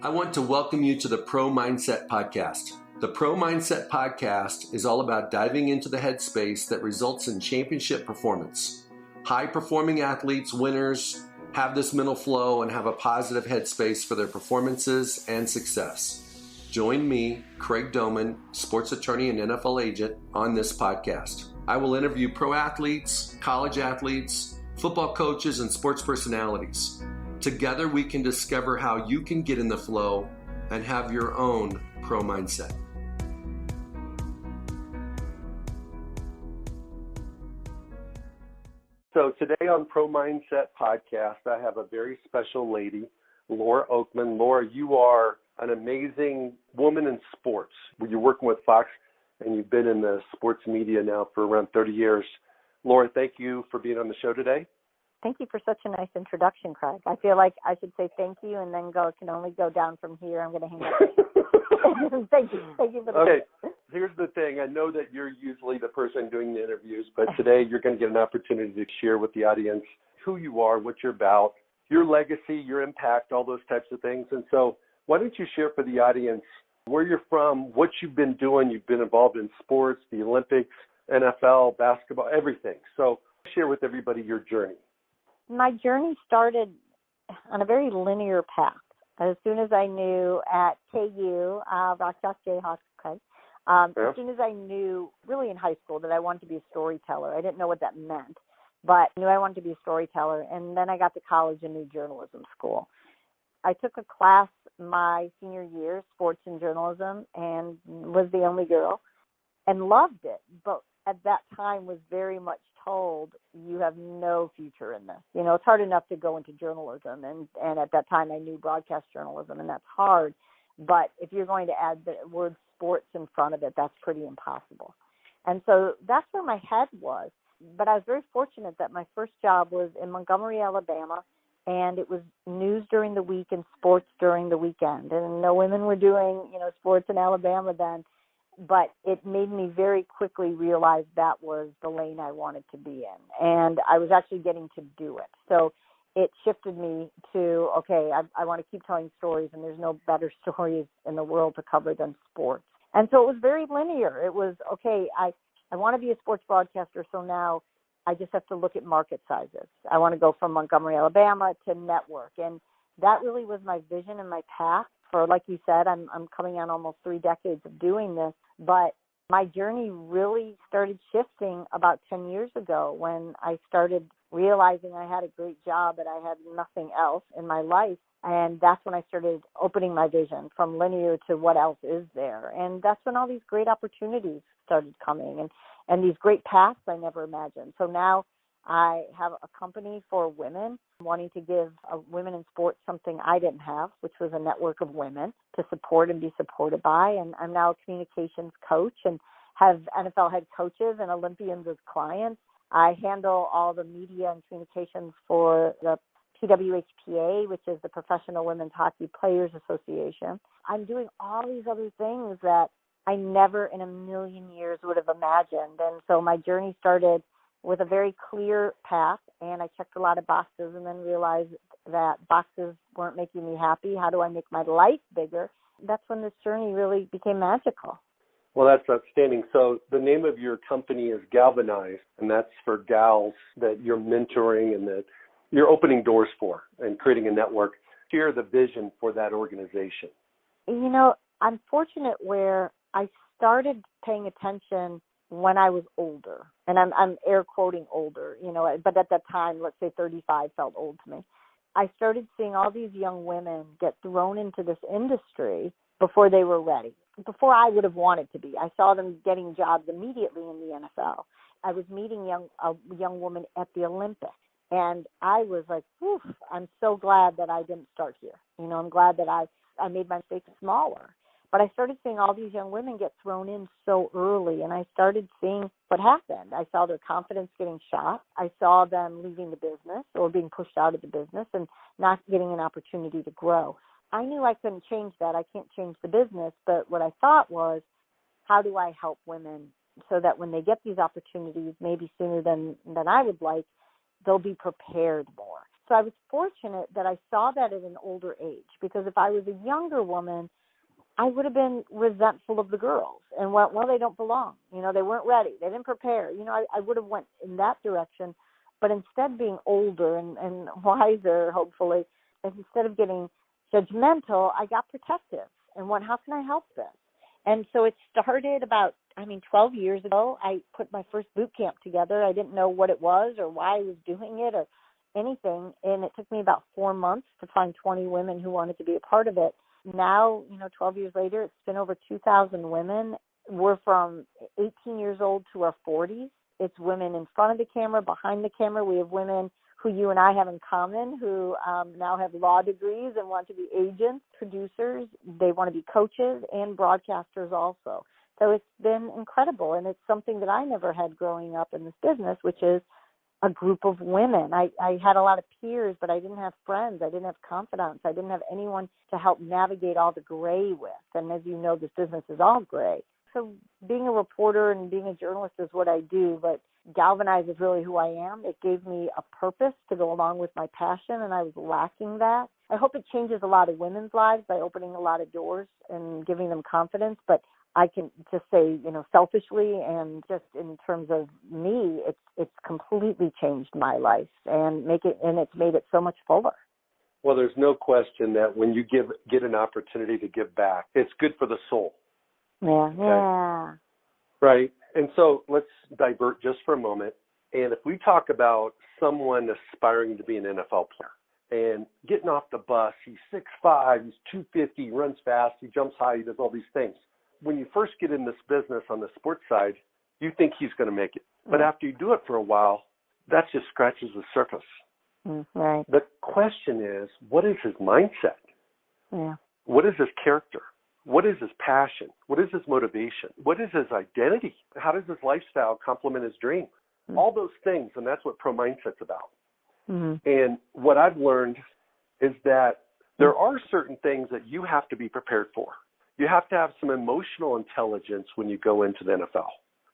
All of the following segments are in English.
I want to welcome you to the Pro Mindset Podcast. The Pro Mindset Podcast is all about diving into the headspace that results in championship performance. High-performing athletes, winners, have this mental flow and have a positive headspace for their performances and success. Join me, Craig Domann, sports attorney and NFL agent, on this podcast. I will interview pro athletes, college athletes, football coaches, and sports personalities. Together, we can discover how you can get in the flow and have your own pro mindset. So today on Pro Mindset Podcast, I have a very special lady, Laura Okmin. Laura, you are an amazing woman in sports. You're working with Fox, and you've been in the sports media now for around 30 years. Laura, thank you for being on the show today. Thank you for such a nice introduction, Craig. I feel like I should say thank you and then it can only go down from here. I'm going to hang up. Thank you. Thank you for the Okay, here's the thing. I know that you're usually the person doing the interviews, but today you're going to get an opportunity to share with the audience who you are, what you're about, your legacy, your impact, all those types of things. And so why don't you share for the audience where you're from, what you've been doing. You've been involved in sports, the Olympics, NFL, basketball, everything. So share with everybody your journey. My journey started on a very linear path. As soon as I knew at KU, Rock Chalk Jayhawks, Craig, as soon as I knew really in high school that I wanted to be a storyteller, I didn't know what that meant, but I knew I wanted to be a storyteller. And then I got to college and knew journalism school. I took a class my senior year, sports and journalism, and was the only girl and loved it. But at that time was very much told, you have no future in this. It's hard enough to go into journalism, and at that time I knew broadcast journalism, and that's hard. But if you're going to add the word sports in front of it, that's pretty impossible. And so that's where my head was. But I was very fortunate that my first job was in Montgomery, Alabama, and it was news during the week and sports during the weekend. And no women were doing, sports in Alabama then. But it made me very quickly realize that was the lane I wanted to be in. And I was actually getting to do it. So it shifted me to, okay, I want to keep telling stories, and there's no better stories in the world to cover than sports. And so it was very linear. It was, okay, I want to be a sports broadcaster, so now I just have to look at market sizes. I want to go from Montgomery, Alabama to network. And that really was my vision and my path. For, like you said, I'm coming on almost 3 decades of doing this, but my journey really started shifting about 10 years ago when I started realizing I had a great job and I had nothing else in my life. And that's when I started opening my vision from linear to what else is there. And that's when all these great opportunities started coming and these great paths I never imagined. So now I have a company for women, wanting to give women in sports something I didn't have, which was a network of women to support and be supported by. And I'm now a communications coach and have NFL head coaches and Olympians as clients. I handle all the media and communications for the PWHPA, which is the Professional Women's Hockey Players Association. I'm doing all these other things that I never in a million years would have imagined. And so my journey started with a very clear path, and I checked a lot of boxes and then realized that boxes weren't making me happy. How do I make my life bigger? That's when this journey really became magical. Well, that's outstanding. So the name of your company is Galvanize, and that's for gals that you're mentoring and that you're opening doors for and creating a network. Share the vision for that organization. I'm fortunate where I started paying attention when I was older, and I'm air quoting older, but at that time, let's say 35 felt old to me. I started seeing all these young women get thrown into this industry before they were ready, before I would have wanted to be. I saw them getting jobs immediately in the NFL. I was meeting a young woman at the Olympics, and I was like, "Oof, I'm so glad that I didn't start here. I'm glad that I made my mistakes smaller." But I started seeing all these young women get thrown in so early, and I started seeing what happened. I saw their confidence getting shot. I saw them leaving the business or being pushed out of the business and not getting an opportunity to grow. I knew I couldn't change that. I can't change the business, but what I thought was, how do I help women so that when they get these opportunities, maybe sooner than I would like, they'll be prepared more. So I was fortunate that I saw that at an older age, because if I was a younger woman, I would have been resentful of the girls and, well, they don't belong. They weren't ready. They didn't prepare. I would have went in that direction. But instead, being older and wiser, hopefully, and instead of getting judgmental, I got protective and went, how can I help this? And so it started about, 12 years ago. I put my first boot camp together. I didn't know what it was or why I was doing it or anything. And it took me about 4 months to find 20 women who wanted to be a part of it. Now, 12 years later, it's been over 2,000 women. We're from 18 years old to our 40s. It's women in front of the camera, behind the camera. We have women who you and I have in common who now have law degrees and want to be agents, producers. They want to be coaches and broadcasters also. So it's been incredible, and it's something that I never had growing up in this business, which is a group of women. I had a lot of peers, but I didn't have friends. I didn't have confidants. I didn't have anyone to help navigate all the gray with. And as you know, this business is all gray. So being a reporter and being a journalist is what I do, but Galvanize is really who I am. It gave me a purpose to go along with my passion, and I was lacking that. I hope it changes a lot of women's lives by opening a lot of doors and giving them confidence, but I can just say, selfishly and just in terms of me, it's completely changed my life and it's made it so much fuller. Well, there's no question that when you get an opportunity to give back, it's good for the soul. Yeah, okay? Yeah. Right. And so let's divert just for a moment. And if we talk about someone aspiring to be an NFL player and getting off the bus, he's 6'5", he's 250, he runs fast, he jumps high, he does all these things. When you first get in this business on the sports side, you think he's going to make it. But after you do it for a while, that just scratches the surface. Right. The question is, what is his mindset? Yeah. What is his character? What is his passion? What is his motivation? What is his identity? How does his lifestyle complement his dream? All those things, and that's what Pro Mindset's about. And what I've learned is that there are certain things that you have to be prepared for. You have to have some emotional intelligence when you go into the NFL.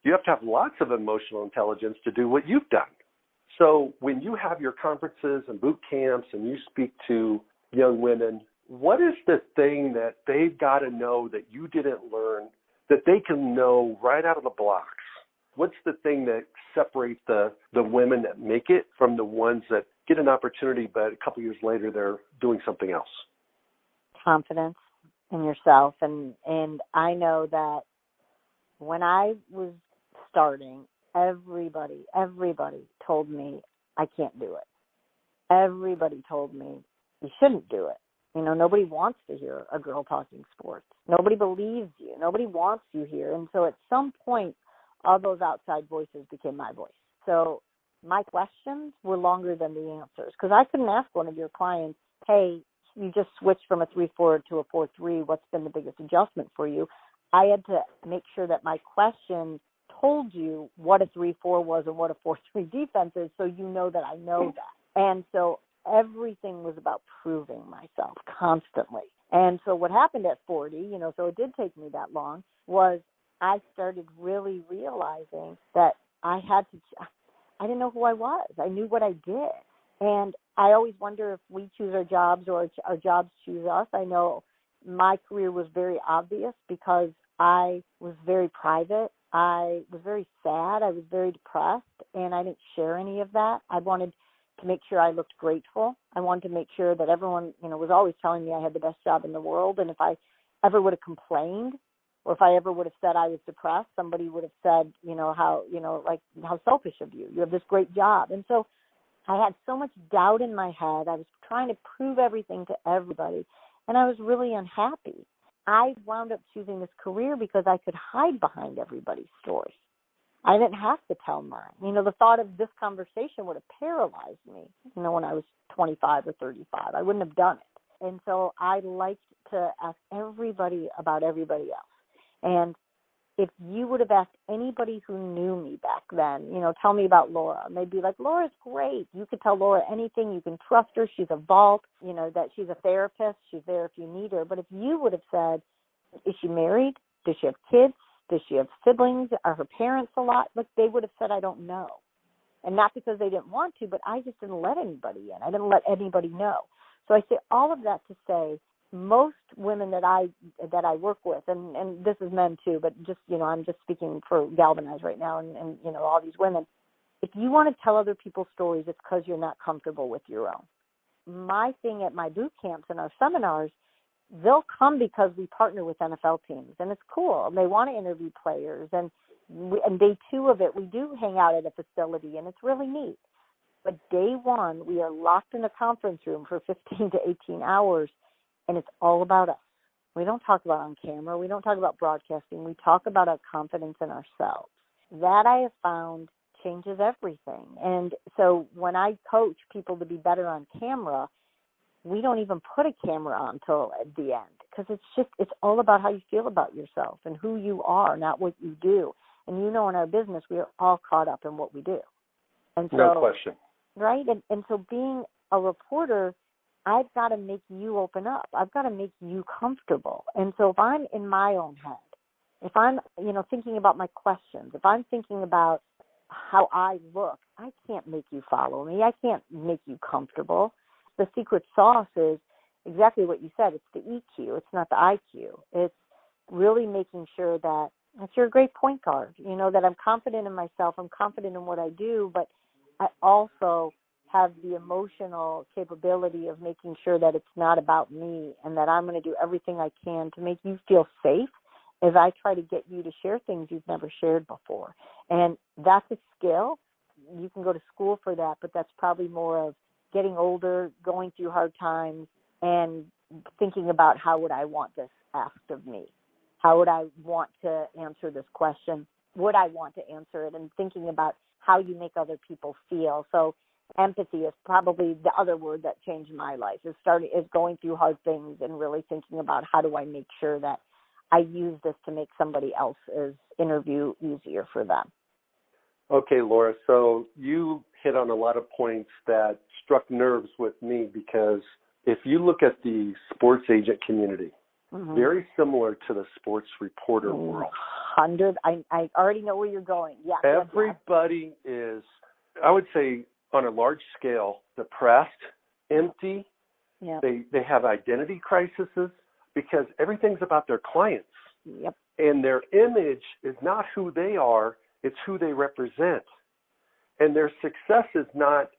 You have to have lots of emotional intelligence to do what you've done. So when you have your conferences and boot camps and you speak to young women, what is the thing that they've got to know that you didn't learn that they can know right out of the blocks? What's the thing that separates the women that make it from the ones that get an opportunity, but a couple years later they're doing something else? Confidence in yourself. And I know that when I was starting, everybody told me I can't do it. Everybody told me you shouldn't do it. Nobody wants to hear a girl talking sports. Nobody believes you. Nobody wants you here. And so at some point, all those outside voices became my voice. So my questions were longer than the answers, because I couldn't ask one of your clients, hey, you just switched from a 3-4 to a 4-3. What's been the biggest adjustment for you? I had to make sure that my question told you what a 3-4 was and what a 4-3 defense is, so you know that I know that. And so everything was about proving myself constantly. And so what happened at 40, so it did take me that long, was I started really realizing that I didn't know who I was. I knew what I did. And I always wonder if we choose our jobs or our jobs choose us. I know my career was very obvious because I was very private. I was very sad. I was very depressed, and I didn't share any of that. I wanted to make sure I looked grateful. I wanted to make sure that everyone, was always telling me I had the best job in the world. And if I ever would have complained, or if I ever would have said I was depressed, somebody would have said, how selfish of you. You have this great job. And so I had so much doubt in my head. I was trying to prove everything to everybody, and I was really unhappy. I wound up choosing this career because I could hide behind everybody's story. I didn't have to tell mine. The thought of this conversation would have paralyzed me, when I was 25 or 35. I wouldn't have done it. And so I liked to ask everybody about everybody else. And if you would have asked anybody who knew me back then, tell me about Laura, and they'd be like, Laura's great. You could tell Laura anything. You can trust her. She's a vault, that she's a therapist. She's there if you need her. But if you would have said, is she married? Does she have kids? Does she have siblings? Are her parents a lot? Look, they would have said, I don't know. And not because they didn't want to, but I just didn't let anybody in. I didn't let anybody know. So I say all of that to say most women that I work with, and this is men too, but just, I'm just speaking for Galvanize right now and all these women. If you want to tell other people's stories, it's because you're not comfortable with your own. My thing at my boot camps and our seminars, they'll come because we partner with NFL teams, and it's cool. They want to interview players, and day 2 of it, we do hang out at a facility, and it's really neat. But day 1, we are locked in a conference room for 15 to 18 hours, and it's all about us. We don't talk about on camera. We don't talk about broadcasting. We talk about our confidence in ourselves. That I have found changes everything. And so when I coach people to be better on camera, we don't even put a camera on until at the end, because it's all about how you feel about yourself and who you are, not what you do. And in our business, we are all caught up in what we do. And so, no question. Right? And so being a reporter, I've got to make you open up. I've got to make you comfortable. And so if I'm in my own head, if I'm, thinking about my questions, if I'm thinking about how I look, I can't make you follow me. I can't make you comfortable. The secret sauce is exactly what you said. It's the EQ. It's not the IQ. It's really making sure that you're a great point guard, that I'm confident in myself. I'm confident in what I do, but I also have the emotional capability of making sure that it's not about me and that I'm going to do everything I can to make you feel safe as I try to get you to share things you've never shared before. And that's a skill. You can go to school for that, but that's probably more of getting older, going through hard times, and thinking about how would I want this asked of me? How would I want to answer this question? Would I want to answer it? And thinking about how you make other people feel. So empathy is probably the other word that changed my life, is going through hard things and really thinking about how do I make sure that I use this to make somebody else's interview easier for them. Okay, Laura, so you hit on a lot of points that struck nerves with me, because if you look at the sports agent community, very similar to the sports reporter world. I already know where you're going. Yeah. Everybody is, I would say, on a large scale, depressed, empty. Yeah. They have identity crises because everything's about their clients. Yep. And their image is not who they are, it's who they represent. And their success is not,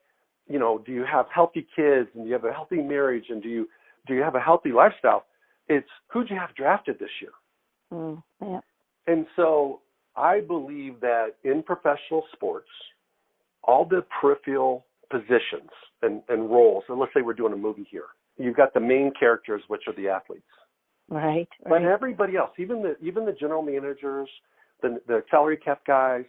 do you have healthy kids, and do you have a healthy marriage, and do you have a healthy lifestyle? It's who'd you have drafted this year? Yeah. And so I believe that in professional sports, all the peripheral positions and roles, and let's say we're doing a movie here, you've got the main characters, which are the athletes. Right. But everybody else, even the general managers, the salary cap guys,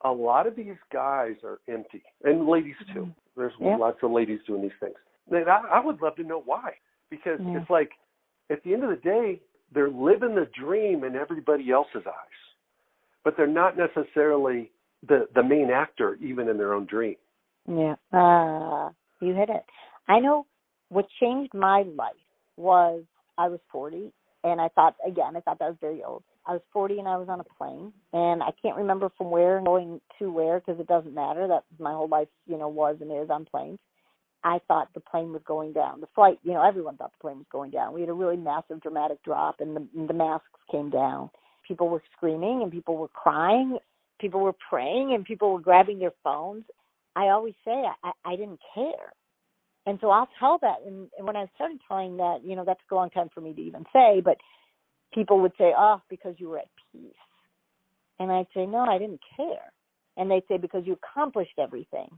a lot of these guys are empty. And ladies too. There's lots of ladies doing these things. And I would love to know why. Because it's like, at the end of the day, they're living the dream in everybody else's eyes. But they're not necessarily the main actor, even in their own dream. Yeah. You hit it. I know what changed my life was I was 40, and I thought that was very old. I was 40 and I was on a plane, and I can't remember from where and going to where, because it doesn't matter. That my whole life, was and is on planes. I thought the plane was going down. The flight, everyone thought the plane was going down. We had a really massive, dramatic drop, and the masks came down. People were screaming, and people were crying. People were praying, and people were grabbing their phones. I always say I didn't care. And so I'll tell that. And when I started telling that, that's a long time for me to even say, but people would say, oh, because you were at peace. And I'd say, no, I didn't care. And they'd say, because you accomplished everything.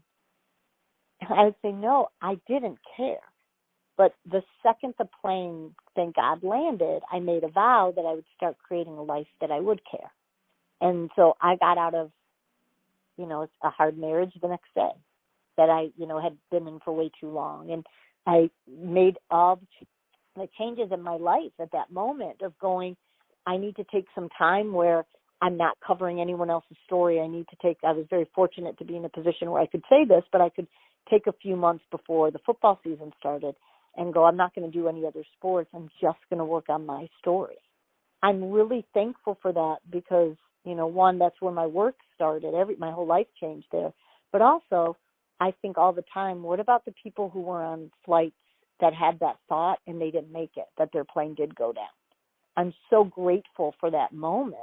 And I would say, no, I didn't care. But the second the plane, thank God, landed, I made a vow that I would start creating a life that I would care. And so I got out of, a hard marriage the next day that I, had been in for way too long. And I made all the changes in my life at that moment of going, I need to take some time where I'm not covering anyone else's story. I was very fortunate to be in a position where I could say this, but I could take a few months before the football season started and go, I'm not going to do any other sports. I'm just going to work on my story. I'm really thankful for that because, one, that's where my work started. My whole life changed there. But also, I think all the time, what about the people who were on flights that had that thought and they didn't make it, that their plane did go down? I'm so grateful for that moment,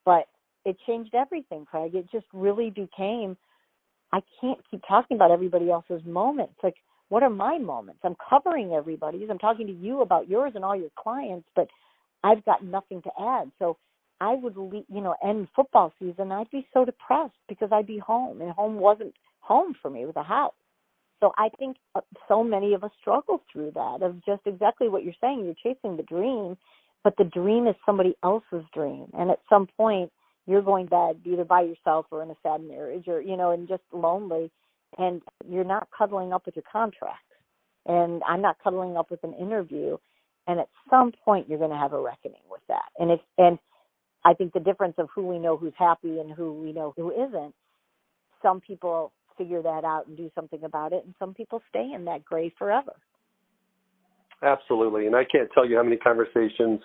but it changed everything, Craig. It just really became, I can't keep talking about everybody else's moments. Like, what are my moments? I'm covering everybody's. I'm talking to you about yours and all your clients, but I've got nothing to add. So I would, end football season, I'd be so depressed because I'd be home, and home wasn't home for me. It was a house. So I think so many of us struggle through that, of just exactly what you're saying. You're chasing the dream, but the dream is somebody else's dream. And at some point, you're going bad either by yourself or in a sad marriage or, and just lonely, and you're not cuddling up with your contract. And I'm not cuddling up with an interview. And at some point, you're going to have a reckoning with that. And I think the difference of who we know who's happy and who we know who isn't, some people figure that out and do something about it, and some people stay in that gray forever. Absolutely. And I can't tell you how many conversations,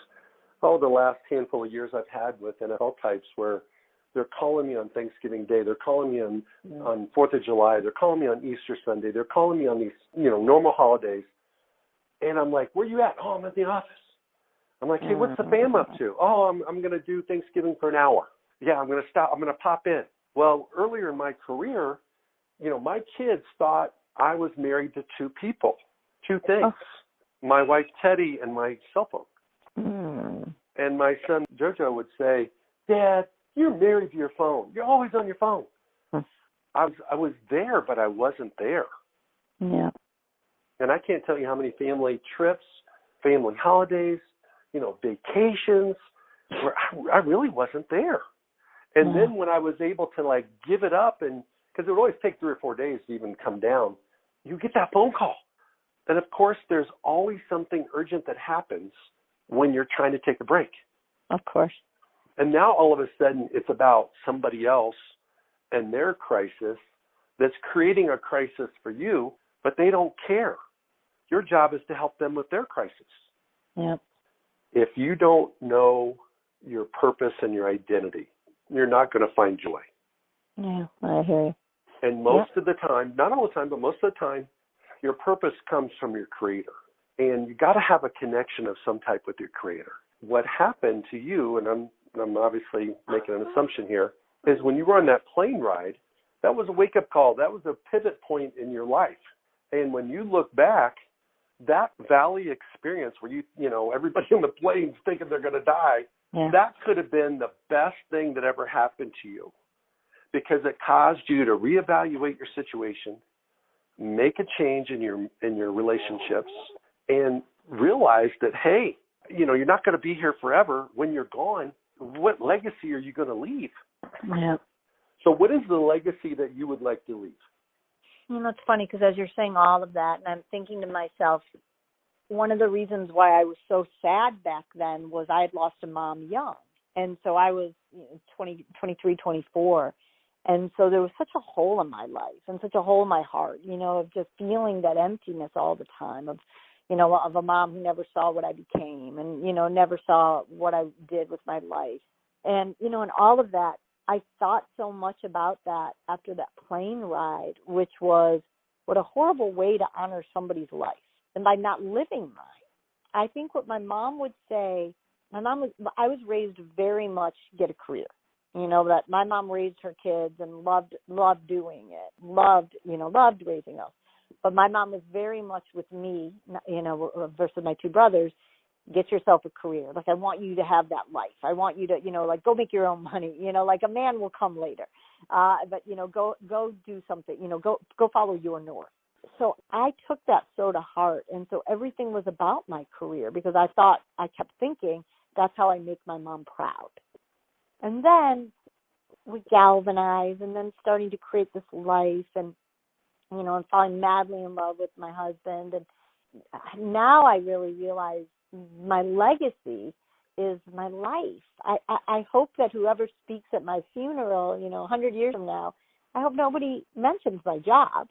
the last handful of years I've had with NFL types where they're calling me on Thanksgiving Day, they're calling me on 4th of July, they're calling me on Easter Sunday, they're calling me on these, normal holidays. And I'm like, where you at? Oh, I'm at the office. I'm like, hey, what's the fam up to? Oh, I'm going to do Thanksgiving for an hour. Yeah, I'm going to stop. I'm going to pop in. Well, earlier in my career, my kids thought I was married to two people, two things, my wife, Teddy, and my cell phone. And my son, Jojo, would say, Dad, you're married to your phone. You're always on your phone. I was there, but I wasn't there. Yeah. And I can't tell you how many family trips, family holidays, vacations, where I really wasn't there. And then when I was able to give it up, and because it would always take 3 or 4 days to even come down, you get that phone call. And of course, there's always something urgent that happens when you're trying to take a break. Of course. And now all of a sudden it's about somebody else and their crisis that's creating a crisis for you, but they don't care. Your job is to help them with their crisis. Yep. If you don't know your purpose and your identity, you're not going to find joy. Yeah, I hear you. And most of the time, not all the time, but most of the time, your purpose comes from your Creator. And you got to have a connection of some type with your Creator. What happened to you, and I'm obviously making an assumption here, is when you were on that plane ride, that was a wake-up call. That was a pivot point in your life. And when you look back, that valley experience where everybody on the plane's thinking they're going to die, that could have been the best thing that ever happened to you, because it caused you to reevaluate your situation, make a change in your relationships, and realize that, hey, you're not going to be here forever. When you're gone, what legacy are you going to leave? Yeah. So what is the legacy that you would like to leave? It's funny because as you're saying all of that, and I'm thinking to myself, one of the reasons why I was so sad back then was I had lost a mom young. And so I was 23, 24. And so there was such a hole in my life and such a hole in my heart, of just feeling that emptiness all the time of a mom who never saw what I became and, never saw what I did with my life. And, and all of that, I thought so much about that after that plane ride, which was what a horrible way to honor somebody's life. And by not living mine, I think what my mom would say, I was raised very much get a career. That my mom raised her kids and loved doing it, loved raising us. But my mom was very much with me, versus my two brothers, get yourself a career. I want you to have that life. I want you to, go make your own money, a man will come later. But, go do something, go follow your north. So I took that so to heart. And so everything was about my career because I kept thinking that's how I make my mom proud. And then we galvanized and then starting to create this life and, I'm falling madly in love with my husband. And now I really realize my legacy is my life. I hope that whoever speaks at my funeral, 100 years from now, I hope nobody mentions my job.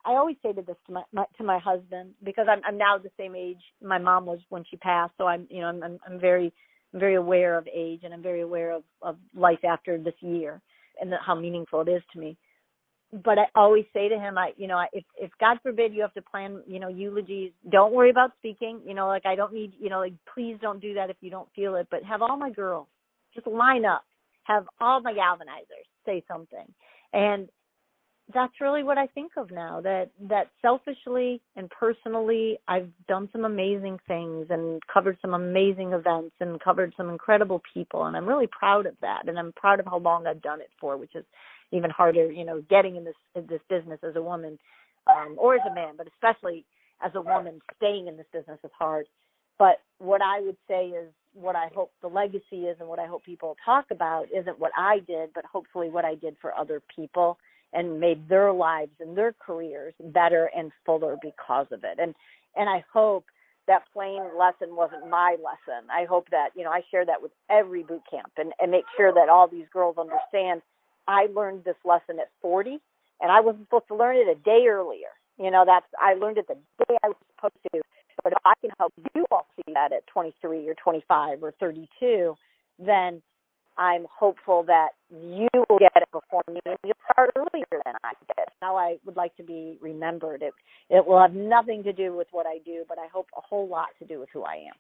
I always say this to my husband because I'm now the same age my mom was when she passed. So I'm very, very aware of age and I'm very aware of life after this year and how meaningful it is to me. but I always say to him, if God forbid you have to plan, eulogies, don't worry about speaking. Like I don't need, like please don't do that if you don't feel it. But have all my girls just line up, have all my galvanizers say something, and that's really what I think of now. That selfishly and personally, I've done some amazing things and covered some amazing events and covered some incredible people, and I'm really proud of that. And I'm proud of how long I've done it for, which is even harder, getting in this business as a woman, or as a man, but especially as a woman, staying in this business is hard. But what I would say is what I hope the legacy is and what I hope people talk about isn't what I did, but hopefully what I did for other people and made their lives and their careers better and fuller because of it. And I hope that plain lesson wasn't my lesson. I hope that, I share that with every boot camp and make sure that all these girls understand I learned this lesson at 40 and I wasn't supposed to learn it a day earlier. I learned it the day I was supposed to. But if I can help you all see that at 23 or 25 or 32, then I'm hopeful that you will get it before me and you'll start earlier than I did. How I would like to be remembered. It will have nothing to do with what I do, but I hope a whole lot to do with who I am.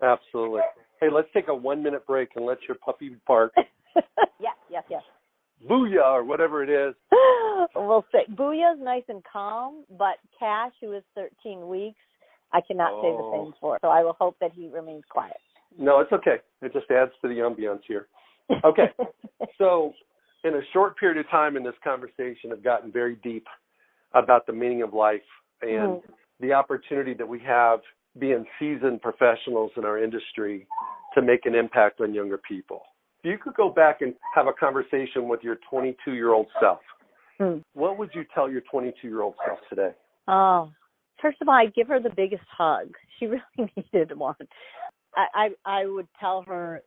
Absolutely. Hey, let's take a 1-minute break and let your puppy bark. Yes. Booyah, or whatever it is. We'll say Booyah's nice and calm, but Cash, who is 13 weeks, I cannot say the same for. So I will hope that he remains quiet. No, it's okay. It just adds to the ambiance here. Okay. So in a short period of time in this conversation, I've gotten very deep about the meaning of life and the opportunity that we have being seasoned professionals in our industry to make an impact on younger people. If you could go back and have a conversation with your 22-year-old self, what would you tell your 22-year-old self today? Oh, first of all, I'd give her the biggest hug. She really needed one. I would tell her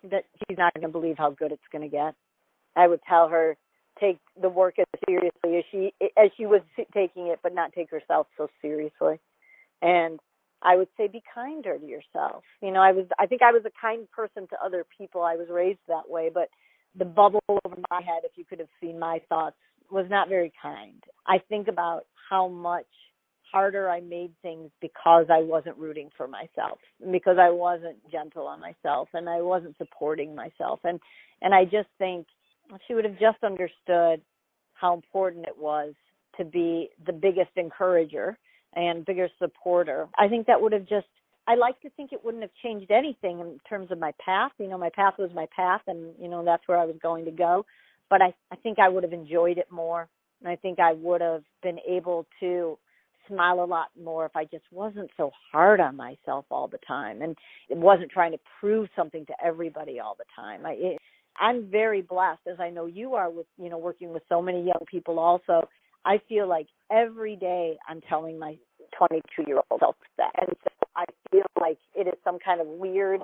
that she's not going to believe how good it's going to get. I would tell her take the work as seriously as she was taking it, but not take herself so seriously. And I would say be kinder to yourself. I think I was a kind person to other people. I was raised that way, but the bubble over my head, if you could have seen my thoughts, was not very kind. I think about how much harder I made things because I wasn't rooting for myself, because I wasn't gentle on myself and I wasn't supporting myself. And I just think she would have just understood how important it was to be the biggest encourager and biggest supporter. I think that would have I like to think it wouldn't have changed anything in terms of my path. My path was my path and, that's where I was going to go. But I think I would have enjoyed it more. And I think I would have been able to smile a lot more if I just wasn't so hard on myself all the time and wasn't trying to prove something to everybody all the time. I'm very blessed, as I know you are, with working with so many young people also. I feel like every day I'm telling my 22-year-old self that. And so I feel like it is some kind of weird,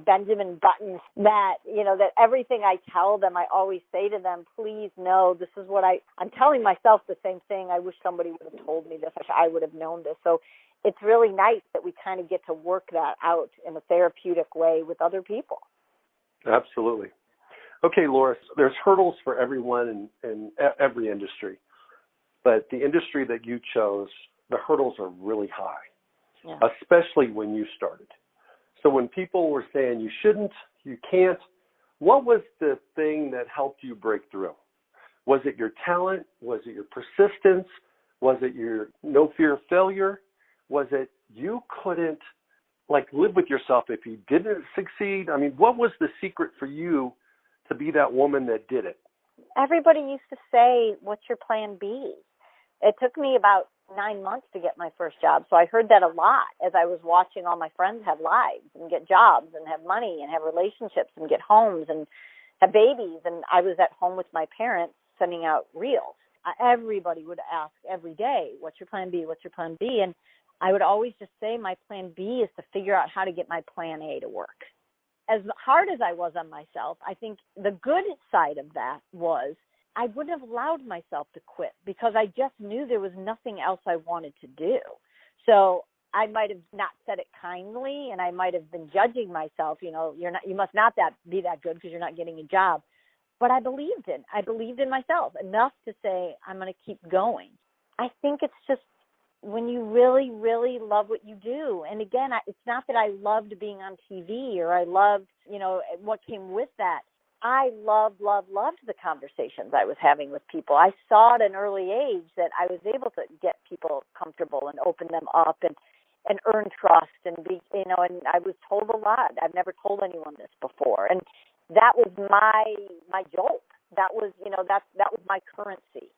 Benjamin Button that, that everything I tell them, I always say to them, please know this is what I'm telling myself the same thing. I wish somebody would have told me this. I would have known this. So it's really nice that we kind of get to work that out in a therapeutic way with other people. Absolutely. Okay, Laura, there's hurdles for everyone in every industry. But the industry that you chose, the hurdles are really high, especially when you started. So when people were saying you shouldn't, you can't, what was the thing that helped you break through? Was it your talent? Was it your persistence? Was it your no fear of failure? Was it you couldn't live with yourself if you didn't succeed? I mean, what was the secret for you to be that woman that did it? Everybody used to say, what's your plan B? It took me about 9 months to get my first job. So I heard that a lot as I was watching all my friends have lives and get jobs and have money and have relationships and get homes and have babies. And I was at home with my parents sending out reels. Everybody would ask every day, what's your plan B? What's your plan B? And I would always just say my plan B is to figure out how to get my plan A to work. As hard as I was on myself, I think the good side of that was I wouldn't have allowed myself to quit because I just knew there was nothing else I wanted to do. So I might have not said it kindly, and I might have been judging myself. You must not be that good because you're not getting a job. but I believed in myself enough to say, I'm going to keep going. I think it's just when you really, really love what you do. And again, it's not that I loved being on TV or I loved, what came with that. I loved the conversations I was having with people. I saw at an early age that I was able to get people comfortable and open them up and earn trust and be, and I was told a lot. I've never told anyone this before. And that was my jolt. That was, that was my currency.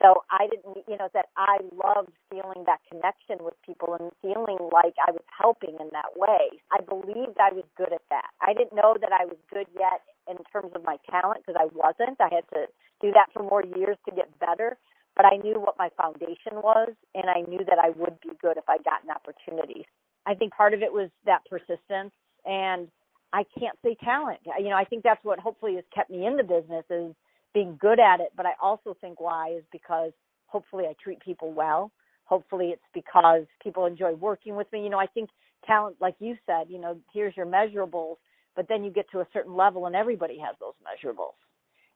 So I didn't, that I loved feeling that connection with people and feeling like I was helping in that way. I believed I was good at that. I didn't know that I was good yet in terms of my talent because I wasn't. I had to do that for more years to get better. But I knew what my foundation was, and I knew that I would be good if I got an opportunity. I think part of it was that persistence, and I can't say talent. I think that's what hopefully has kept me in the business is being good at it, but I also think why is because hopefully I treat people well. Hopefully it's because people enjoy working with me. I think talent, like you said, here's your measurables, but then you get to a certain level and everybody has those measurables.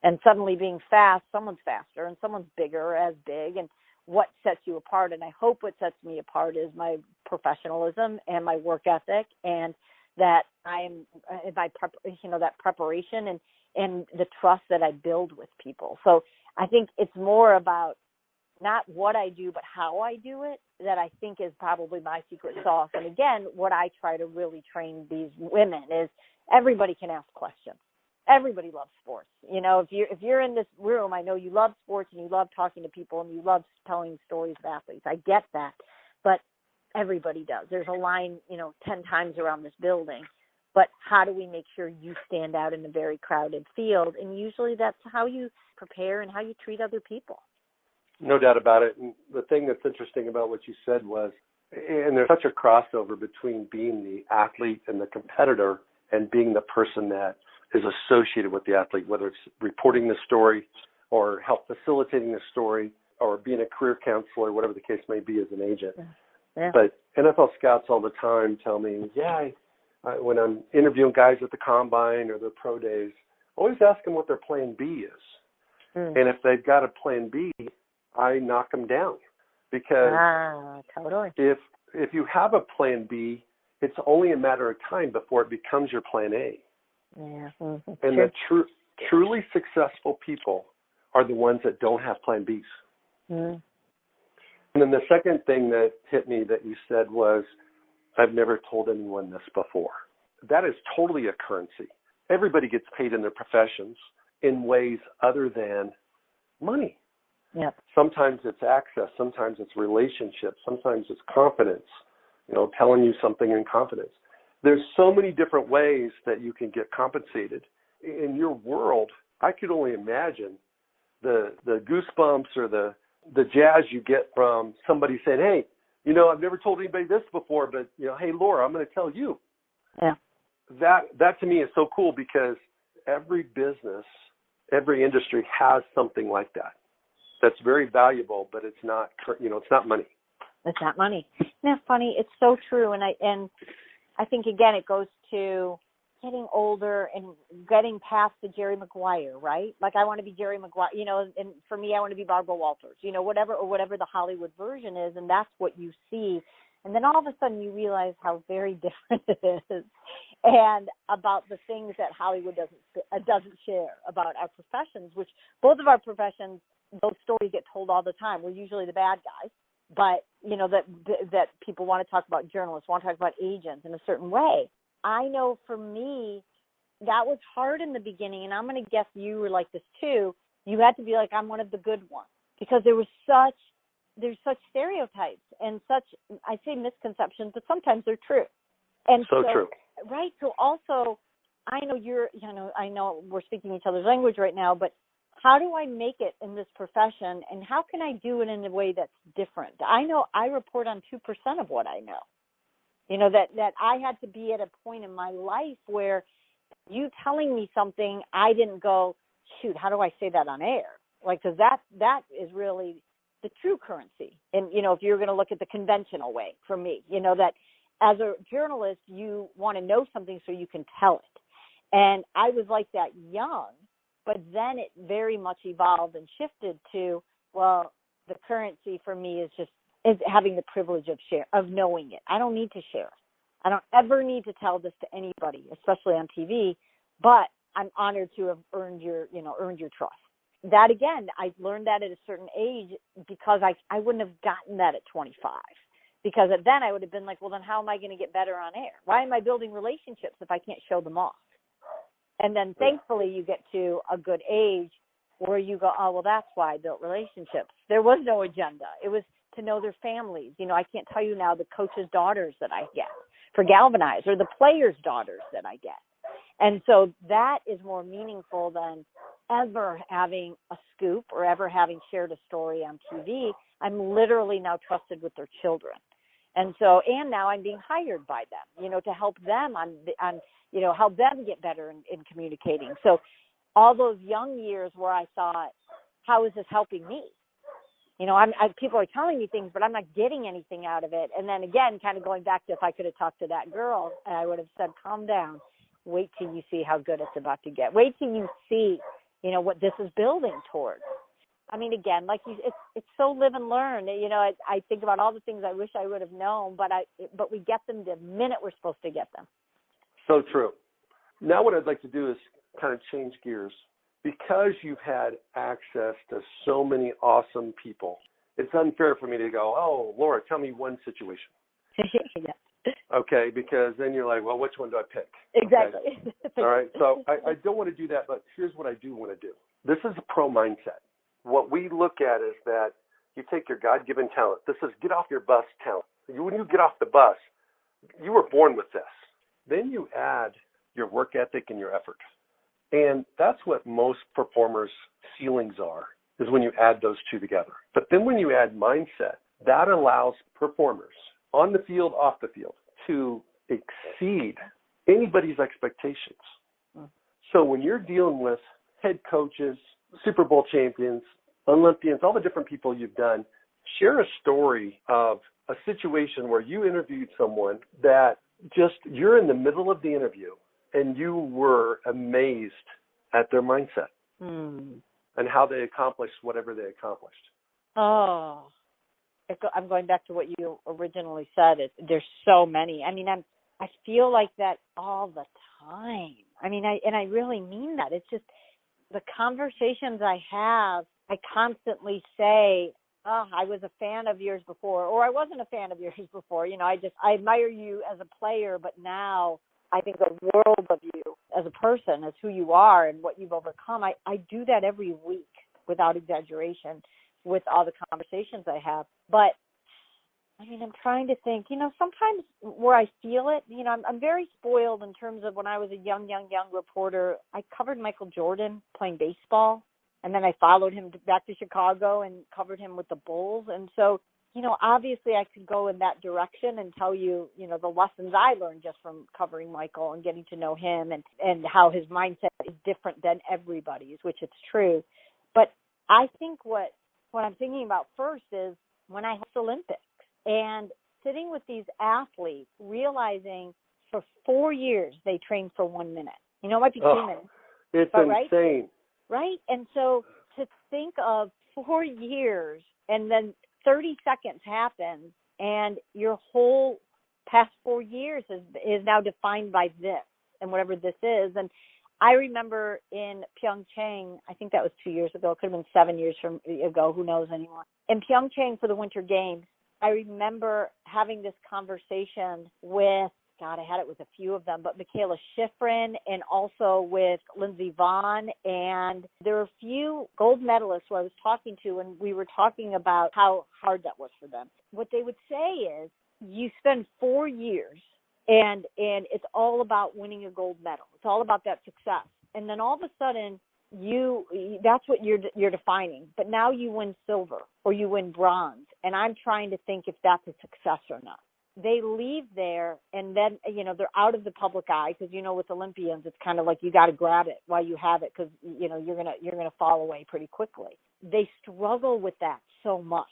And suddenly being fast, someone's faster and someone's bigger, as big, and what sets you apart. And I hope what sets me apart is my professionalism and my work ethic, and that I am that preparation and the trust that I build with people. So I think it's more about not what I do, but how I do it, that I think is probably my secret sauce. And again, what I try to really train these women is everybody can ask questions. Everybody loves sports. If you're in this room, I know you love sports and you love talking to people and you love telling stories of athletes. I get that, but everybody does. There's a line, 10 times around this building. But how do we make sure you stand out in a very crowded field? And usually that's how you prepare and how you treat other people. No doubt about it. And the thing that's interesting about what you said was, and there's such a crossover between being the athlete and the competitor and being the person that is associated with the athlete, whether it's reporting the story or help facilitating the story or being a career counselor, whatever the case may be as an agent. Yeah. But NFL scouts all the time tell me, when I'm interviewing guys at the combine or their pro days, always ask them what their plan B is. And if they've got a plan B, I knock them down. Because totally. if you have a plan B, it's only a matter of time before it becomes your plan A. Yeah. And the truly successful people are the ones that don't have plan Bs. Mm. And then the second thing that hit me that you said was, I've never told anyone this before. That is totally a currency. Everybody gets paid in their professions in ways other than money. Yep. Sometimes it's access. Sometimes it's relationships. Sometimes it's confidence, telling you something in confidence. There's so many different ways that you can get compensated. In your world, I could only imagine the goosebumps or the jazz you get from somebody saying, hey, I've never told anybody this before, but, hey, Laura, I'm going to tell you. Yeah. That to me is so cool because every business, every industry has something like that. That's very valuable, but it's not, it's not money. It's not money. Isn't that funny? It's so true. And I think, again, it goes to getting older and getting past the Jerry Maguire, right? Like I want to be Jerry Maguire, and for me, I want to be Barbara Walters, whatever the Hollywood version is, and that's what you see. And then all of a sudden you realize how very different it is and about the things that Hollywood doesn't share about our professions, which both of our professions, those stories get told all the time. We're usually the bad guys, but, that people want to talk about journalists, want to talk about agents in a certain way. I know for me, that was hard in the beginning, and I'm going to guess you were like this too. You had to be like, I'm one of the good ones, because there's such stereotypes and such, I say misconceptions, but sometimes they're true. And so true. Right. So also, I know I know we're speaking each other's language right now, but how do I make it in this profession, and how can I do it in a way that's different? I know I report on 2% of what I know. That I had to be at a point in my life where you telling me something, I didn't go, shoot, how do I say that on air? Like, because that is really the true currency. And, if you're going to look at the conventional way for me, that as a journalist, you want to know something so you can tell it. And I was like that young, But then it very much evolved and shifted to, well, the currency for me is having the privilege of knowing it. I don't need to share it. I don't ever need to tell this to anybody, especially on TV, but I'm honored to have earned your trust. That again, I learned that at a certain age because I wouldn't have gotten that at 25. Because then I would have been like, well, then how am I going to get better on air? Why am I building relationships if I can't show them off? And then thankfully you get to a good age where you go, oh, well, that's why I built relationships. There was no agenda. It was to know their families. I can't tell you now the coaches' daughters that I get for Galvanize or the players' daughters that I get. And so that is more meaningful than ever having a scoop or ever having shared a story on TV. I'm literally now trusted with their children. And so, and now I'm being hired by them, to help them on help them get better in communicating. So all those young years where I thought, how is this helping me? People are telling me things, but I'm not getting anything out of it. And then again, kind of going back to if I could have talked to that girl, I would have said, calm down. Wait till you see how good it's about to get. Wait till you see, what this is building towards. I mean, again, like it's so live and learn. I think about all the things I wish I would have known, but we get them the minute we're supposed to get them. So true. Now what I'd like to do is kind of change gears. Because you've had access to so many awesome people, it's unfair for me to go, oh, Laura, tell me one situation. Yeah. Okay, because then you're like, well, which one do I pick? Exactly. Okay. All right, so I don't want to do that, but here's what I do want to do. This is a pro mindset. What we look at is that you take your God-given talent. This is get off your bus talent. When you get off the bus, you were born with this. Then you add your work ethic and your effort. And that's what most performers' ceilings are, is when you add those two together. But then when you add mindset, that allows performers on the field, off the field, to exceed anybody's expectations. So when you're dealing with head coaches, Super Bowl champions, Olympians, all the different people you've done, share a story of a situation where you interviewed someone that just you're in the middle of the interview and you were amazed at their mindset and how they accomplished whatever they accomplished. Oh, I'm going back to what you originally said. There's so many. I mean, I feel like that all the time. I mean, I really mean that. It's just the conversations I have, I constantly say, oh, I was a fan of yours before, or I wasn't a fan of yours before. I admire you as a player, but now I think the world of you as a person, as who you are and what you've overcome. I do that every week without exaggeration with all the conversations I have. But, I mean, I'm trying to think, sometimes where I feel it, I'm very spoiled in terms of when I was a young reporter. I covered Michael Jordan playing baseball, and then I followed him back to Chicago and covered him with the Bulls. And so, obviously I could go in that direction and tell you, the lessons I learned just from covering Michael and getting to know him and how his mindset is different than everybody's, which it's true. But I think what I'm thinking about first is when I host Olympics and sitting with these athletes, realizing for 4 years they trained for 1 minute. It might be 2 minutes. It's insane. Right? And so to think of 4 years and then 30 seconds happens and your whole past 4 years is now defined by this and whatever this is. And I remember in Pyeongchang, I think that was 2 years ago, it could have been 7 years ago, who knows anymore. In Pyeongchang for the Winter Games, I remember having this conversation with, I had it with a few of them, but Michaela Schifrin and also with Lindsey Vonn. And there were a few gold medalists who I was talking to, and we were talking about how hard that was for them. What they would say is you spend 4 years and it's all about winning a gold medal. It's all about that success. And then all of a sudden that's what you're defining. But now you win silver or you win bronze. And I'm trying to think if that's a success or not. They leave there and then, they're out of the public eye because, with Olympians, it's kind of like you got to grab it while you have it because, you're going to fall away pretty quickly. They struggle with that so much.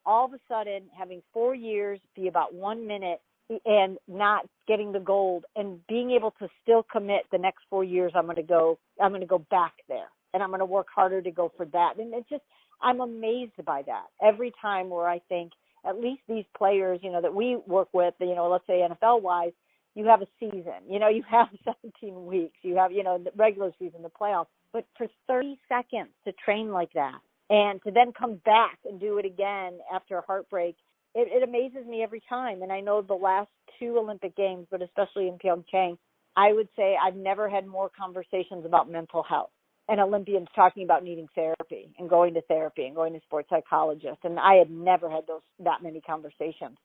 All of a sudden, having 4 years be about 1 minute and not getting the gold and being able to still commit the next 4 years, I'm going to go back there. and I'm going to work harder to go for that. And it's just, I'm amazed by that every time where I think at least these players, that we work with, let's say NFL-wise, you have a season, you have 17 weeks, you have, the regular season, the playoffs, but for 30 seconds to train like that and to then come back and do it again after a heartbreak, it amazes me every time. And I know the last 2 Olympic Games, but especially in Pyeongchang, I would say I've never had more conversations about mental health and Olympians talking about needing therapy and going to sports psychologists. And I had never had that many conversations.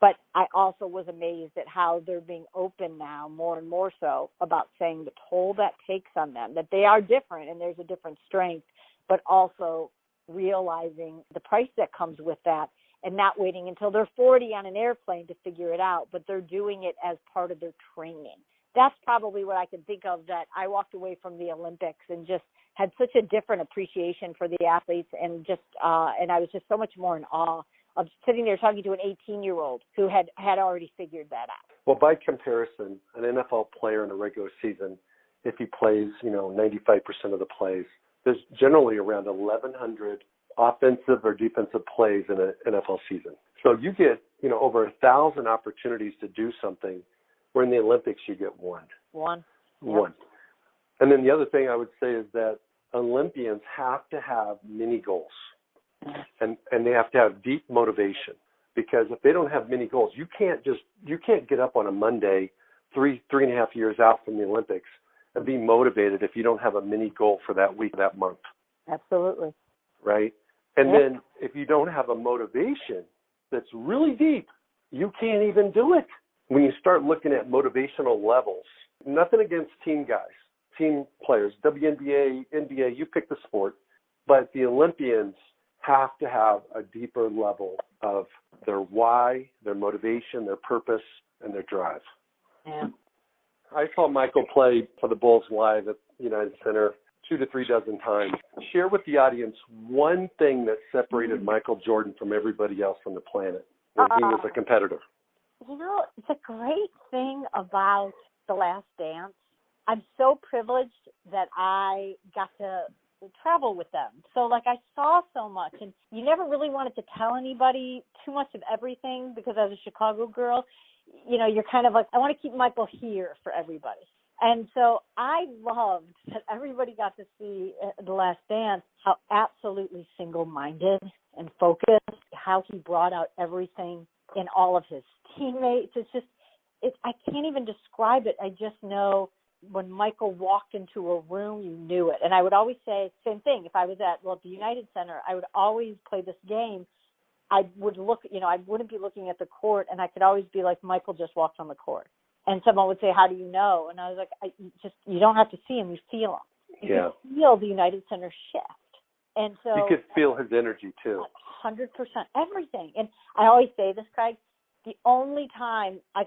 But I also was amazed at how they're being open now more and more so about saying the toll that takes on them, that they are different and there's a different strength, but also realizing the price that comes with that and not waiting until they're 40 on an airplane to figure it out, but they're doing it as part of their training. That's probably what I can think of, that I walked away from the Olympics and just had such a different appreciation for the athletes and and I was just so much more in awe of sitting there talking to an 18-year-old who had already figured that out. Well, by comparison, an NFL player in a regular season, if he plays, 95% of the plays, there's generally around 1,100 offensive or defensive plays in an NFL season. So you get, over 1,000 opportunities to do something, where in the Olympics you get one. One. And then the other thing I would say is that Olympians have to have mini goals, and they have to have deep motivation, because if they don't have mini goals, you can't get up on a Monday, three and a half years out from the Olympics, and be motivated if you don't have a mini goal for that week, that month. Absolutely. Right? And then if you don't have a motivation that's really deep, you can't even do it. When you start looking at motivational levels, nothing against team guys, team players, WNBA, NBA, you pick the sport, but the Olympians have to have a deeper level of their why, their motivation, their purpose, and their drive. Yeah. I saw Michael play for the Bulls live at United Center 2 to 3 dozen times. Share with the audience one thing that separated Michael Jordan from everybody else on the planet when he was a competitor. The great thing about The Last Dance, I'm so privileged that I got to travel with them. So, I saw so much, and you never really wanted to tell anybody too much of everything, because as a Chicago girl, you're kind of like, I want to keep Michael here for everybody. And so I loved that everybody got to see The Last Dance, how absolutely single-minded and focused, how he brought out everything in all of his teammates. I can't even describe it. I just know when Michael walked into a room, you knew it. And I would always say, same thing, if I was at the United Center, I would always play this game. I would look, I wouldn't be looking at the court, and I could always be like, Michael just walked on the court. And someone would say, how do you know? And I was like, you don't have to see him, you feel him. You can feel the United Center shift. And so you could feel his energy too. 100%, everything. And I always say this, Craig, the only time I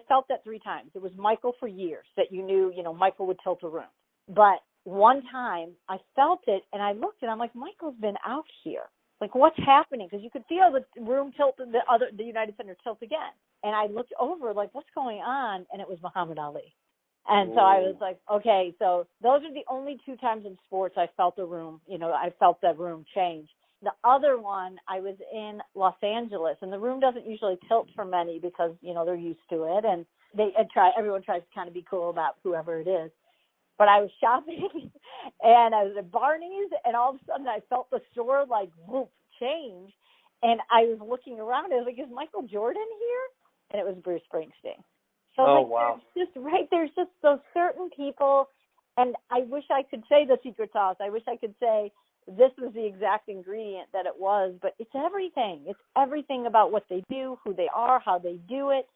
felt that 3 times. It was Michael for years, that you knew, Michael would tilt a room. But one time I felt it, and I looked, and I'm like, Michael's been out here. Like, what's happening? Because you could feel the room tilt, the United Center tilt again. And I looked over, like, what's going on? And it was Muhammad Ali. And so I was like, okay, so those are the only 2 times in sports I felt the room, I felt that room change. The other one, I was in Los Angeles, and the room doesn't usually tilt for many because, they're used to it. And everyone tries to kind of be cool about whoever it is. But I was shopping, and I was at Barney's, and all of a sudden I felt the store, whoop, change. And I was looking around, I was like, is Michael Jordan here? And it was Bruce Springsteen. So wow. There's just those certain people, and I wish I could say the secret sauce. I wish I could say this was the exact ingredient that it was, but it's everything. It's everything about what they do, who they are, how they do it.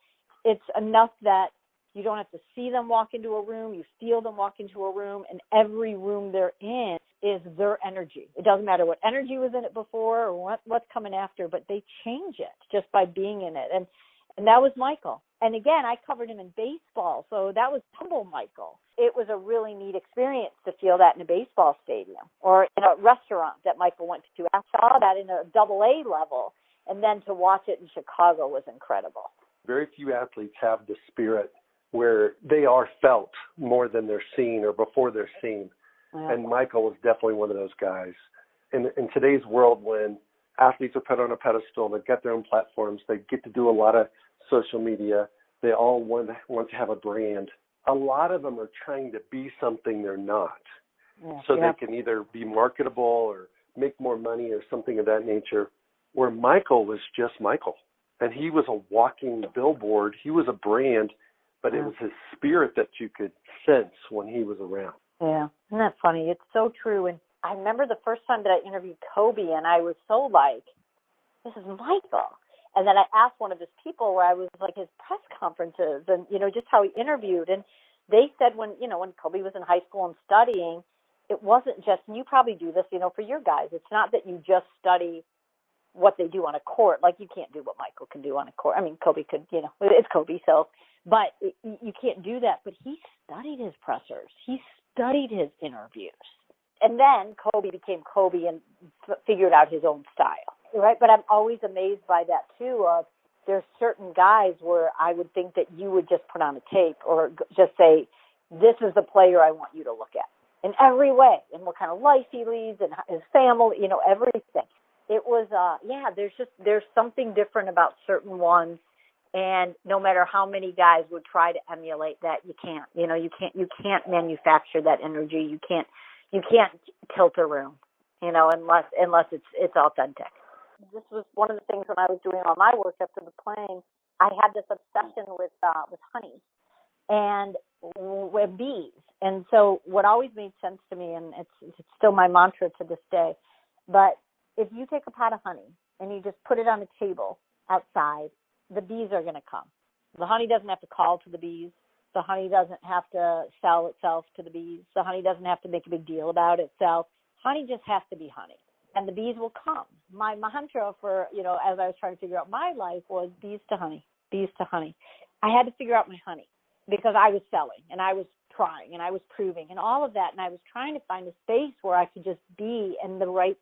It's enough that you don't have to see them walk into a room. You feel them walk into a room, and every room they're in is their energy. It doesn't matter what energy was in it before or what's coming after, but they change it just by being in it. And that was Michael. And again, I covered him in baseball, so that was humble Michael. It was a really neat experience to feel that in a baseball stadium or in a restaurant that Michael went to. I saw that in a AA level, and then to watch it in Chicago was incredible. Very few athletes have the spirit where they are felt more than they're seen or before they're seen. Yeah. And Michael was definitely one of those guys. In today's world, when athletes are put on a pedestal, they've got their own platforms, they get to do a lot of social media, they all want to have a brand. A lot of them are trying to be something they're not. Yeah. So they can either be marketable or make more money or something of that nature, where Michael was just Michael. And he was a walking billboard. He was a brand, but it was his spirit that you could sense when he was around. Yeah. Isn't that funny? It's so true. And I remember the first time that I interviewed Kobe, and I was so like, this is Michael. And then I asked one of his people where I was like his press conferences and, just how he interviewed. And they said when Kobe was in high school and studying, it wasn't just, and you probably do this, for your guys. It's not that you just study what they do on a court. Like, you can't do what Michael can do on a court. I mean, Kobe could, it's Kobe, so, but you can't do that. But he studied his pressers. He studied his interviews. And then Kobe became Kobe and figured out his own style, right? But I'm always amazed by that, too, of there's certain guys where I would think that you would just put on a tape or just say, this is the player I want you to look at in every way, and what kind of life he leads and his family, everything. It was, there's something different about certain ones. And no matter how many guys would try to emulate that, you can't, you can't manufacture that energy. You can't tilt a room, unless it's authentic. This was one of the things when I was doing all my work after the plane. I had this obsession with honey and with bees. And so what always made sense to me, and it's still my mantra to this day, but if you take a pot of honey and you just put it on the table outside, the bees are going to come. The honey doesn't have to call to the bees. The honey doesn't have to sell itself to the bees. The honey doesn't have to make a big deal about itself. Honey just has to be honey, and the bees will come. My mantra for, as I was trying to figure out my life was bees to honey, bees to honey. I had to figure out my honey because I was selling, and I was trying, and I was proving, and all of that, and I was trying to find a space where I could just be, and the right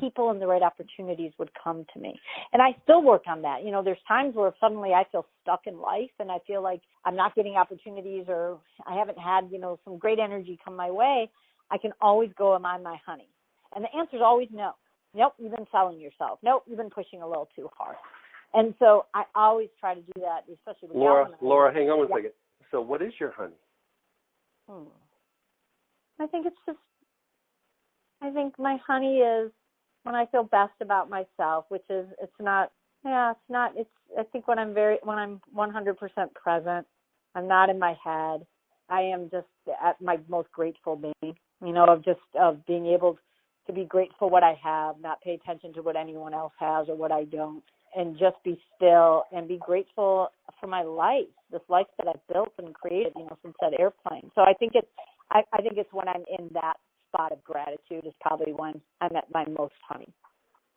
people and the right opportunities would come to me. And I still work on that. There's times where suddenly I feel stuck in life and I feel like I'm not getting opportunities or I haven't had, some great energy come my way. I can always go, am I my honey? And the answer is always no. Nope, you've been selling yourself. Nope, you've been pushing a little too hard. And so I always try to do that, especially with Laura, hang on one second. So what is your honey? I think my honey is when I feel best about myself, which is, I think when I'm 100% present, I'm not in my head. I am just at my most grateful being, of being able to be grateful what I have, not pay attention to what anyone else has or what I don't, and just be still and be grateful for my life, this life that I've built and created, since that airplane. So I think it's when I'm in that spot of gratitude is probably when I'm at my most honey.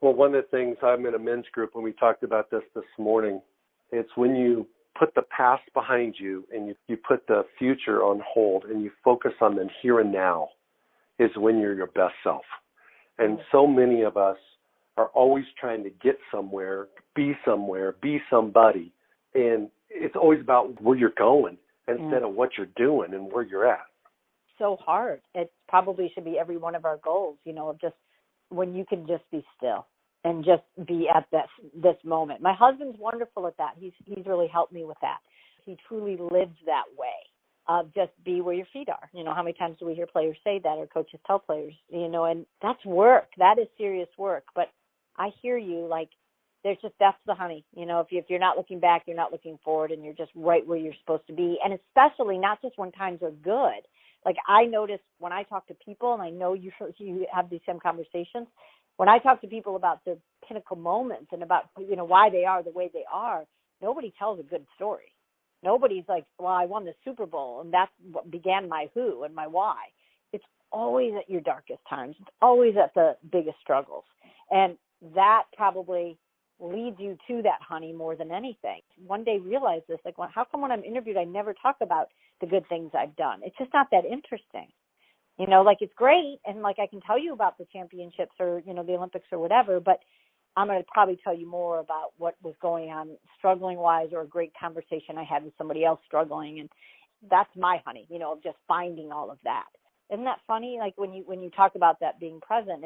Well, one of the things, I'm in a men's group when we talked about this morning, it's when you put the past behind you and you put the future on hold and you focus on the here and now is when you're your best self. And so many of us are always trying to get somewhere, be somebody. And it's always about where you're going instead of what you're doing and where you're at. So hard. It probably should be every one of our goals, of just when you can just be still and just be at this moment. My husband's wonderful at that. He's really helped me with that. He truly lives that way of just be where your feet are. How many times do we hear players say that or coaches tell players, and that's work. That is serious work. But I hear you, like, that's the honey. If you're not looking back, you're not looking forward, and you're just right where you're supposed to be. And especially not just when times are good. Like, I notice when I talk to people, and I know you have these same conversations, when I talk to people about their pinnacle moments and about, why they are the way they are, nobody tells a good story. Nobody's like, well, I won the Super Bowl, and that's what began my who and my why. It's always at your darkest times. It's always at the biggest struggles. And that probably leads you to that honey more than anything. One day realize this, like, how come when I'm interviewed, I never talk about the good things I've done? It's just not that interesting. It's great. And I can tell you about the championships or, the Olympics or whatever, but I'm going to probably tell you more about what was going on struggling wise or a great conversation I had with somebody else struggling. And that's my honey, of just finding all of that. Isn't that funny? Like when you talk about that being present,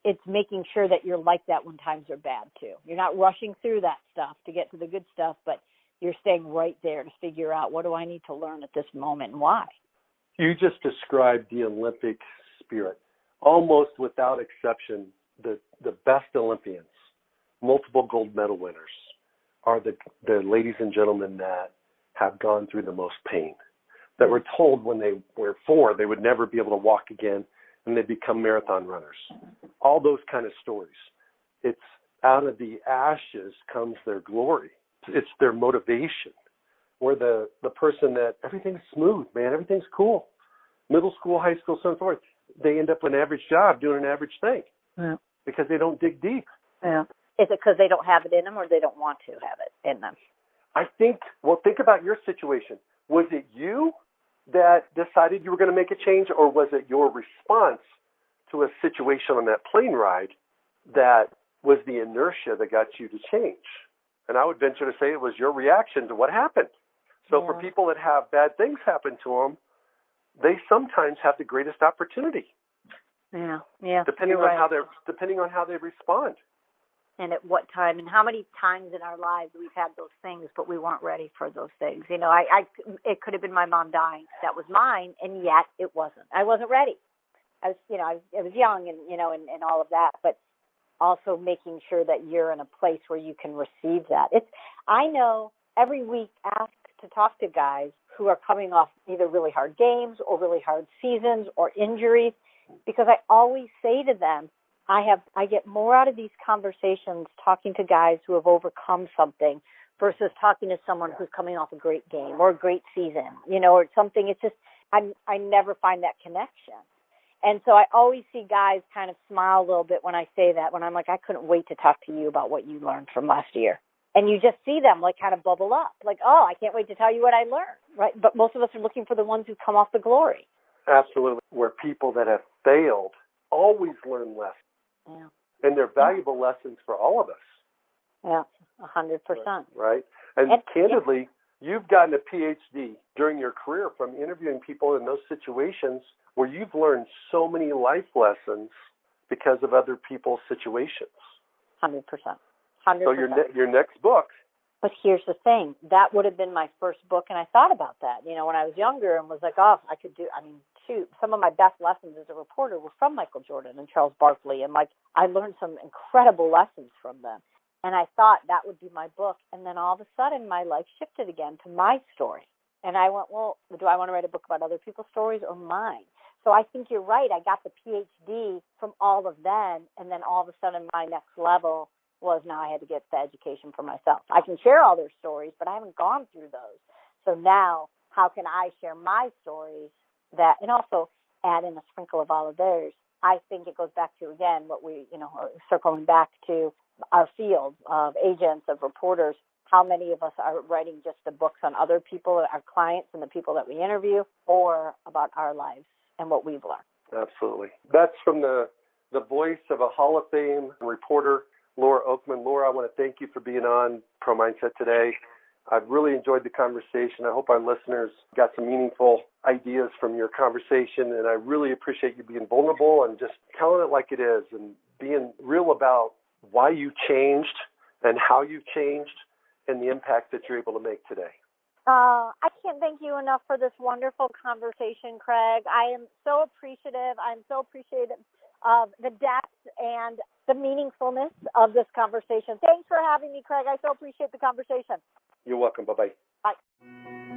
it's making sure that you're like that when times are bad too. You're not rushing through that stuff to get to the good stuff, but you're staying right there to figure out, what do I need to learn at this moment and why? You just described the Olympic spirit. Almost without exception, the best Olympians, multiple gold medal winners, are the ladies and gentlemen that have gone through the most pain, that were told when they were 4 they would never be able to walk again, and they become marathon runners. All those kind of stories. It's out of the ashes comes their glory. It's their motivation. We're the person that everything's smooth, man, everything's cool. Middle school, high school, so on and so forth. They end up with an average job doing an average thing because they don't dig deep. Yeah. Is it because they don't have it in them, or they don't want to have it in them? I think, think about your situation. Was it you that decided you were going to make a change, or was it your response to a situation on that plane ride that was the inertia that got you to change? And I would venture to say it was your reaction to what happened. So for people that have bad things happen to them, they sometimes have the greatest opportunity. Yeah. Depending on how they respond. And at what time, and how many times in our lives we've had those things, but we weren't ready for those things. You know, it could have been my mom dying. That was mine, and yet it wasn't. I wasn't ready. I was young, and all of that, but also making sure that you're in a place where you can receive that. I know every week I ask to talk to guys who are coming off either really hard games or really hard seasons or injuries, because I always say to them, I get more out of these conversations talking to guys who have overcome something versus talking to someone who's coming off a great game or a great season, or something. It's just, I never find that connection. And so I always see guys kind of smile a little bit when I say that, when I'm like, I couldn't wait to talk to you about what you learned from last year. And you just see them like kind of bubble up, like, oh, I can't wait to tell you what I learned, right? But most of us are looking for the ones who come off the glory. Absolutely. Where people that have failed always learn lessons. Yeah. And they're valuable lessons for all of us. Yeah, 100%. Right? And candidly, you've gotten a PhD during your career from interviewing people in those situations where you've learned so many life lessons because of other people's situations. 100%. So your next book. But here's the thing. That would have been my first book, and I thought about that, when I was younger, and was like, I could do, some of my best lessons as a reporter were from Michael Jordan and Charles Barkley, and I learned some incredible lessons from them. And I thought that would be my book, and then all of a sudden my life shifted again to my story. And I went, well, do I want to write a book about other people's stories or mine? So I think you're right. I got the PhD from all of them, and then all of a sudden my next level was now I had to get the education for myself. I can share all their stories, but I haven't gone through those. So now how can I share my stories and also add in a sprinkle of all of theirs? I think it goes back to, again, what we, circling back to our field of agents, of reporters. How many of us are writing just the books on other people, our clients and the people that we interview, or about our lives and what we've learned? Absolutely. That's from the voice of a Hall of Fame reporter, Laura Okmin. Laura, I want to thank you for being on Pro Mindset today. I've really enjoyed the conversation. I hope our listeners got some meaningful ideas from your conversation, and I really appreciate you being vulnerable and just telling it like it is and being real about why you changed and how you changed and the impact that you're able to make today. I can't thank you enough for this wonderful conversation, Craig. I am so appreciative. I'm so appreciative of the depth and the meaningfulness of this conversation. Thanks for having me, Craig. I so appreciate the conversation. You're welcome. Bye-bye. Bye.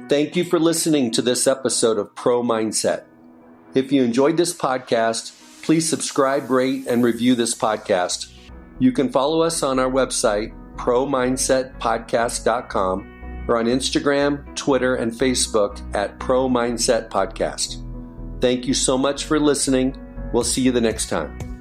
Thank you for listening to this episode of Pro Mindset. If you enjoyed this podcast, please subscribe, rate, and review this podcast. You can follow us on our website, promindsetpodcast.com, or on Instagram, Twitter, and Facebook at Pro Mindset Podcast. Thank you so much for listening. We'll see you the next time.